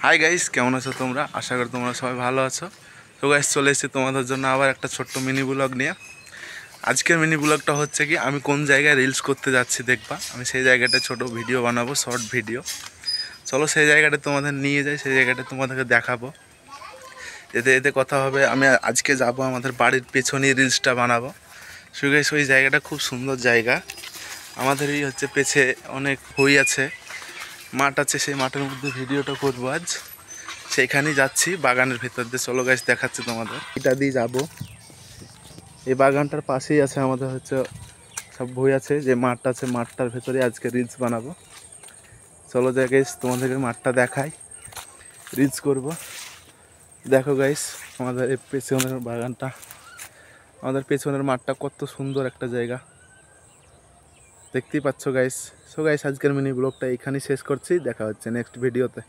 Hi guys, কেমন আছো তোমরা? আশা করি তোমরা সবাই ভালো আছো। তো গাইস, চলে এসেছি তোমাদের জন্য আবার একটা ছোট্ট মিনি ব্লগ নিয়ে। আজকের মিনি ব্লগটা হচ্ছে কি, আমি কোন জায়গায় রিলস করতে যাচ্ছি দেখবা। আমি সেই জায়গাটা ছোট ভিডিও বানাবো, শর্ট ভিডিও। চলো সেই জায়গাটা তোমাদের নিয়ে যাই, সেই জায়গাটা তোমাদেরকে দেখাবো। এতে এতে কথা হবে। আমি আজকে যাব আমাদের বাড়ির পেছনেই রিলসটা বানাবো। সো গাইস, ওই জায়গাটা খুব সুন্দর জায়গা। আমাদেরই হচ্ছে পেছে অনেক হই আছে, মাঠ আছে, সেই মাঠের মধ্যে ভিডিওটা করবো আজ। সেইখানেই যাচ্ছি, বাগানের ভেতর দিয়ে। চলো গাইস, দেখাচ্ছি তোমাদের। এটা দিয়ে যাবো। এই বাগানটার পাশেই আছে আমাদের হচ্ছে সব বই আছে, যে মাঠটা আছে, মাঠটার ভেতরে আজকে রিলস বানাবো। চলো যাই গাইস, তোমাদেরকে মাঠটা দেখাই, রিলস করব। দেখো গাইস, আমাদের এই পেছনের বাগানটা, আমাদের পেছনের মাঠটা কত সুন্দর একটা জায়গা, দেখতেই পাচ্ছ গাইস। সো গাইস, আজকের মিনি ব্লগটা এখানেই শেষ করছি। দেখা হচ্ছে নেক্সট ভিডিওতে।